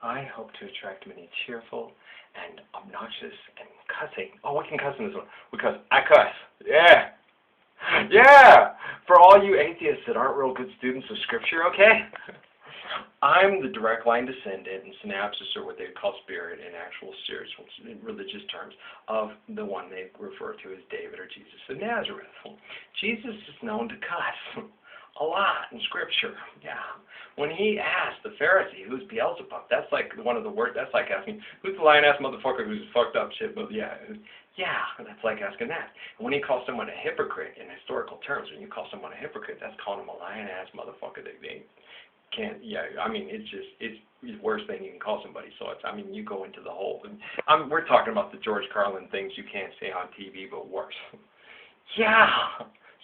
I hope to attract many cheerful and obnoxious and cussing. Oh, we can cuss in this one. We cuss. I cuss. Yeah. Yeah. For all you atheists that aren't real good students of Scripture, okay? I'm the direct line descendant and synapsis, or what they call spirit in actual spiritual religious terms, of the one they refer to as David or Jesus of Nazareth. Jesus is known to cuss a lot in Scripture. Yeah. When he asked the Pharisee, who's Beelzebub, that's like one of the words, that's like asking, who's the lion-ass motherfucker who's fucked up shit, but yeah, that's like asking that. And when he calls someone a hypocrite in historical terms, when you call someone a hypocrite, that's calling them a lion-ass motherfucker. They can't, I mean, it's worse than you can call somebody. So it's, I mean, you go into the whole, and we're talking about the George Carlin things you can't say on TV, but worse. Yeah.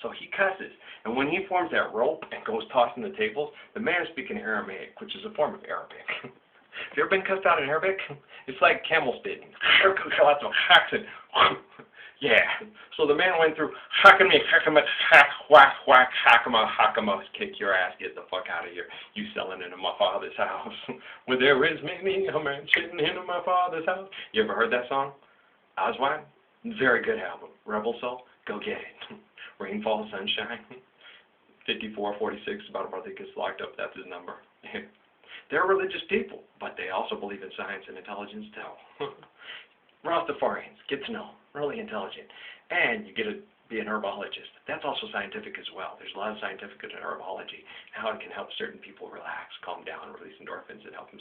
So he cusses. And when he forms that rope and goes tossing the tables, the man is speaking Aramaic, which is a form of Arabic. Have you ever been cussed out in Arabic? It's like camel spitting. Yeah. So the man went through hakama, kick your ass, get the fuck out of here. You selling into my father's house. Where there is many a man sitting into my father's house. You ever heard that song? Oswine? Very good album. Rebel Soul? Go get it. Rainfall, Sunshine, 5446, about a brother gets locked up, that's his number. They're religious people, but they also believe in science and intelligence too. Rastafarians, get to know, really intelligent. And you get to be an herbologist. That's also scientific as well. There's a lot of scientific in herbology, how it can help certain people relax, calm down, release endorphins, and help them.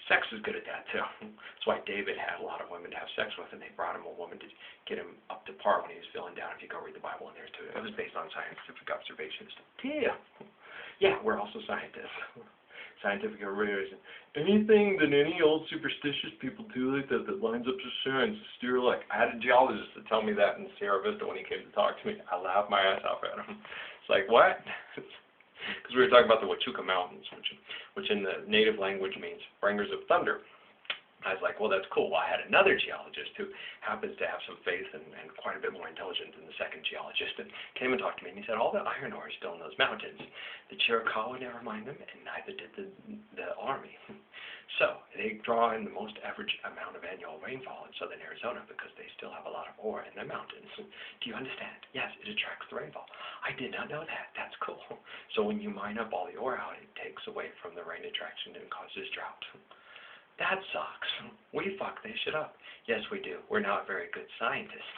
Sex is good at that too. That's why David had a lot of women to have sex with, and they brought him a woman to get him up to par when he was feeling down. If you go read the Bible in there too, it was based on scientific observations. Yeah, we're also scientists. Scientific reason. Anything that any old superstitious people do like that lines up to science is steer like. I had a geologist to tell me that in Sierra Vista when he came to talk to me. I laughed my ass off at him. It's like, what? Because we were talking about the Huachuca Mountains, which in the native language means bringers of thunder. I was like, well, that's cool. Well, I had another geologist who happens to have some faith and quite a bit more intelligent than the second geologist, and came and talked to me, and he said, all the iron ore is still in those mountains. The Chiricahua would never mine them, and neither did the Army. So they draw in the most average amount of annual rainfall in southern Arizona because they still have a lot of ore in their mountains. Do you understand? Yes, it attracts the rainfall. I did not know that. That's cool. So when you mine up all the ore out, it takes away from the rain attraction and causes drought. That sucks. We fuck this shit up. Yes, we do. We're not very good scientists.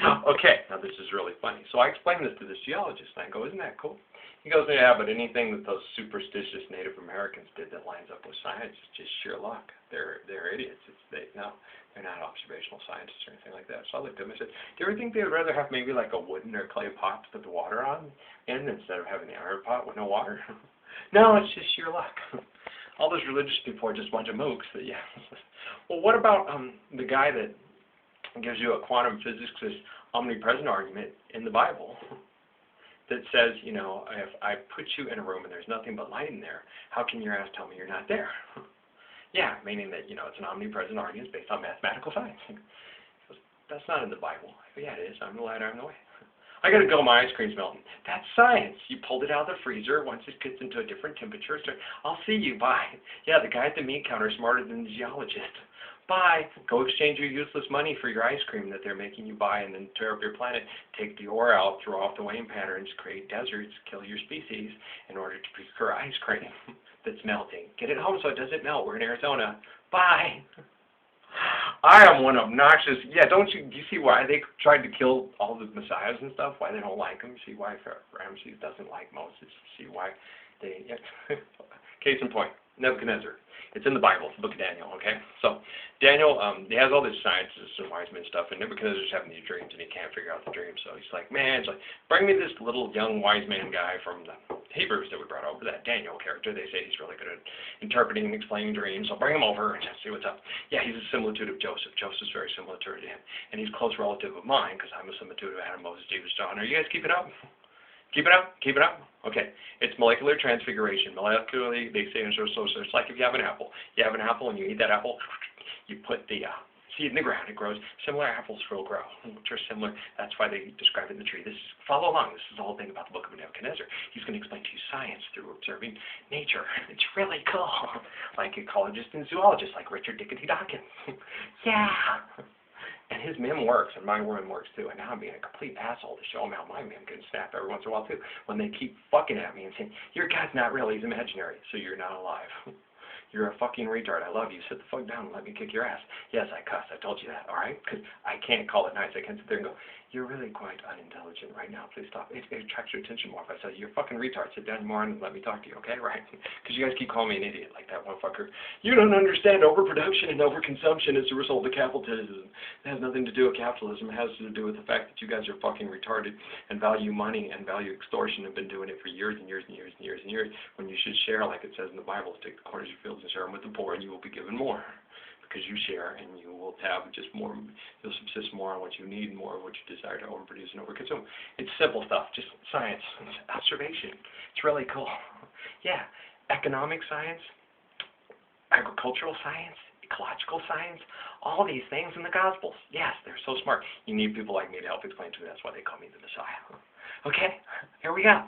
Okay, now this is really funny. So I explained this to this geologist, and I go, isn't that cool? He goes, yeah, but anything that those superstitious Native Americans did that lines up with science is just sheer luck. They're idiots. They're not observational scientists or anything like that. So I looked at him and said, do you ever think they would rather have maybe like a wooden or clay pot to put the water on in instead of having the iron pot with no water? No, it's just sheer luck. All those religious people are just a bunch of mooks. But yeah. Well, what about the guy that gives you a quantum physics omnipresent argument in the Bible that says, you know, if I put you in a room and there's nothing but light in there, how can your ass tell me you're not there? Yeah, meaning that, you know, it's an omnipresent argument based on mathematical science. That's not in the Bible. Yeah, it is. I'm the light, I'm the way. I gotta go, my ice cream's melting. That's science. You pulled it out of the freezer. Once it gets into a different temperature, I'll see you. Bye. Yeah, the guy at the meat counter is smarter than the geologist. Bye. Go exchange your useless money for your ice cream that they're making you buy and then tear up your planet. Take the ore out, throw off the Wayne patterns, create deserts, kill your species in order to procure ice cream that's melting. Get it home so it doesn't melt. We're in Arizona. Bye. I am one obnoxious. Yeah, do you see why they tried to kill all the messiahs and stuff? Why they don't like them? See why Ramses doesn't like Moses? See why they? Yeah. Case in point, Nebuchadnezzar. It's in the Bible, it's the book of Daniel. Okay, so Daniel, he has all this sciences and wise men stuff, and Nebuchadnezzar's having these dreams, and he can't figure out the dreams. So he's like, man, it's like, bring me this little young wise man guy from the Hebrews that we brought over, that Daniel character. They say he's really good at interpreting and explaining dreams. So bring him over and see what's up. Yeah, he's a similitude of Joseph. Joseph's very similar to him, and he's a close relative of mine because I'm a similitude of Adam, Moses, David, John. Are you guys keeping up? Keep it up? Keep it up? Okay. It's molecular transfiguration. Molecularly, they say, so it's like if you have an apple. You have an apple and you eat that apple, you put the seed in the ground, it grows. Similar apples will grow, which are similar. That's why they describe it in the tree. Follow along. This is the whole thing about the book of Nebuchadnezzar. He's going to explain to you science through observing nature. It's really cool. Like ecologists and zoologists, like Richard Dickety Dawkins. Yeah. And his meme works, and my meme works too. And now I'm being a complete asshole to show him how my meme can snap every once in a while too. When they keep fucking at me and saying, your God's not real, he's imaginary, so you're not alive. You're a fucking retard. I love you. Sit the fuck down and let me kick your ass. Yes, I cuss. I told you that, all right? Because I can't call it nice. I can't sit there and go, you're really quite unintelligent right now. Please stop. It attracts your attention more if I say, you're a fucking retard. Sit down more and let me talk to you, okay? Right? Because you guys keep calling me an idiot like that motherfucker. You don't understand overproduction and overconsumption as a result of capitalism. It has nothing to do with capitalism. It has to do with the fact that you guys are fucking retarded and value money and value extortion and have been doing it for years and years and years and years and years when you should share, like it says in the Bible, take the corners of your fields and share them with the poor, and you will be given more. Because you share, and you will have just more, you'll subsist more on what you need, more of what you desire to overproduce and overconsume. It's simple stuff, just science, observation. It's really cool. Yeah, economic science, agricultural science, ecological science, all these things in the Gospels. Yes, they're so smart. You need people like me to help explain to you. That's why they call me the Messiah. Okay, here we go.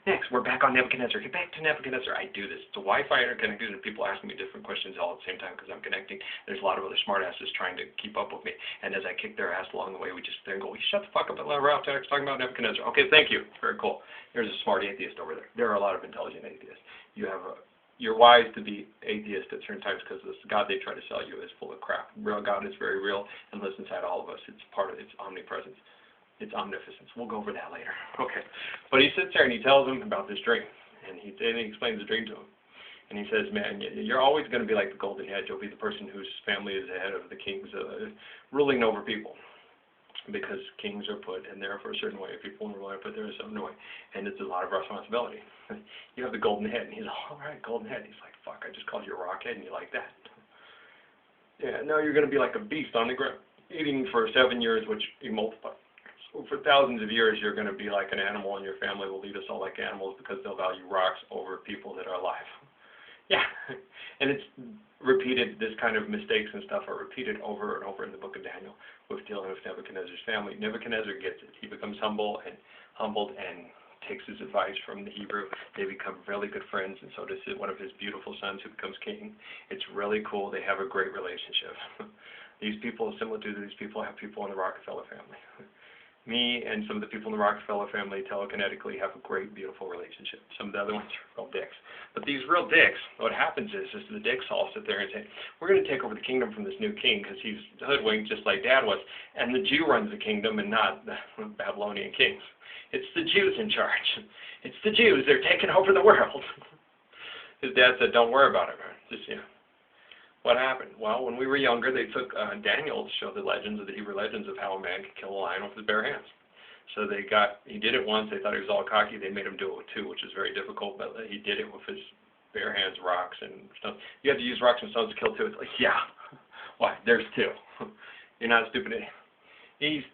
Next, we're back on Nebuchadnezzar. Get back to Nebuchadnezzar. I do this. It's a Wi-Fi interconnected, and people asking me different questions all at the same time because I'm connecting. There's a lot of other smartasses trying to keep up with me. And as I kick their ass along the way, we just sit there and go, shut the fuck up and let Ralph talking about Nebuchadnezzar. Okay, thank you. Very cool. There's a smart atheist over there. There are a lot of intelligent atheists. You're wise to be atheist at certain times because this God they try to sell you is full of crap. Real God is very real and lives inside all of us. It's part of its omnipresence. It's omnificence. We'll go over that later. Okay. But he sits there and he tells him about this dream. And he explains the dream to him. And he says, man, you're always going to be like the golden head. You'll be the person whose family is the head of the kings, ruling over people. Because kings are put in there for a certain way. People are put there a certain way. And it's a lot of responsibility. You have the golden head. And he's like, all right, golden head. He's like, fuck, I just called you a rockhead and you like that. Yeah, now you're going to be like a beast on the ground, eating for 7 years, which you multiply. So for thousands of years, you're going to be like an animal, and your family will lead us all like animals because they'll value rocks over people that are alive. Yeah, and it's repeated, this kind of mistakes and stuff are repeated over and over in the book of Daniel with dealing with Nebuchadnezzar's family. Nebuchadnezzar gets it. He becomes humbled and takes his advice from the Hebrew. They become really good friends, and so does one of his beautiful sons who becomes king. It's really cool. They have a great relationship. These people, similar to these people, have people in the Rockefeller family. Me and some of the people in the Rockefeller family telekinetically have a great, beautiful relationship. Some of the other ones are real dicks. But these real dicks, what happens is the dicks all sit there and say, we're going to take over the kingdom from this new king because he's hoodwinked just like Dad was. And the Jew runs the kingdom and not the Babylonian kings. It's the Jews in charge. It's the Jews. They're taking over the world. His dad said, don't worry about it, man. Just, What happened? Well, when we were younger, they took Daniel to show the Hebrew legends of how a man could kill a lion with his bare hands. So he did it once. They thought he was all cocky. They made him do it with two, which is very difficult, but he did it with his bare hands, rocks, and stuff. You have to use rocks and stones to kill two. It's like, yeah. Why? There's two. You're not a stupid idiot.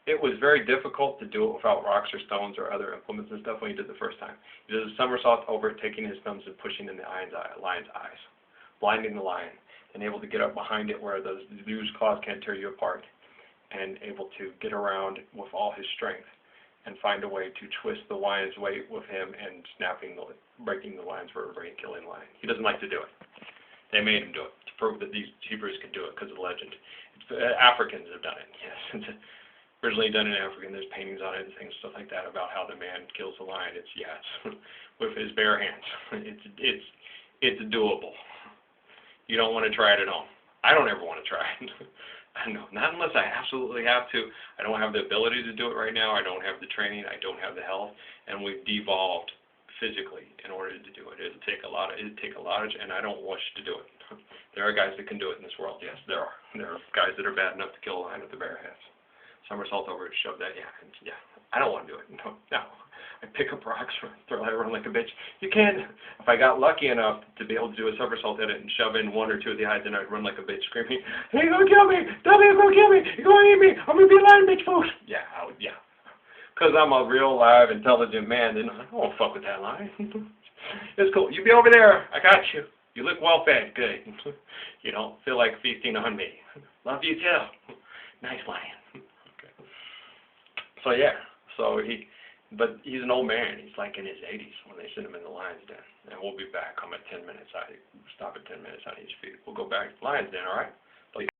It was very difficult to do it without rocks or stones or other implements and stuff when he did it the first time. He did a somersault over it, taking his thumbs and pushing in the lion's eyes, blinding the lion, and able to get up behind it where those huge claws can't tear you apart, and able to get around with all his strength and find a way to twist the lion's weight with him and breaking the lion's vertebrae and killing the lion. He doesn't like to do it. They made him do it to prove that these Hebrews can do it because of the legend. Africans have done it, yes. It's originally done in Africa, and there's paintings on it and things, stuff like that, about how the man kills the lion. It's with his bare hands. It's doable. You don't want to try it at home. I don't ever want to try it. No, not unless I absolutely have to. I don't have the ability to do it right now. I don't have the training. I don't have the health, and we've devolved physically in order to do it. It'd take a lot, and I don't wish to do it. There are guys that can do it in this world. Yes, there are. There are guys that are bad enough to kill a lion with their bare hands. Somersault over it, shove that. Yeah. I don't want to do it. No. I pick up rocks, throw it around like a bitch. You can. If I got lucky enough to be able to do a somersault at it and shove in one or two of the eyes, then I'd run like a bitch, screaming, "Hey, you're gonna kill me! Daddy, you're gonna kill me! You're gonna eat me! I'm gonna be lion bitch food!" Yeah, because I'm a real live, intelligent man, and I won't fuck with that lion. It's cool. You be over there. I got you. You look well fed. Good. You don't feel like feasting on me. Love you too. Nice lion. Okay. So yeah. But he's an old man. He's like in his 80s when they send him in the lion's den. And we'll be back. I'm at 10 minutes. I stop at 10 minutes. I need to feed. We'll go back to the lion's den. All right.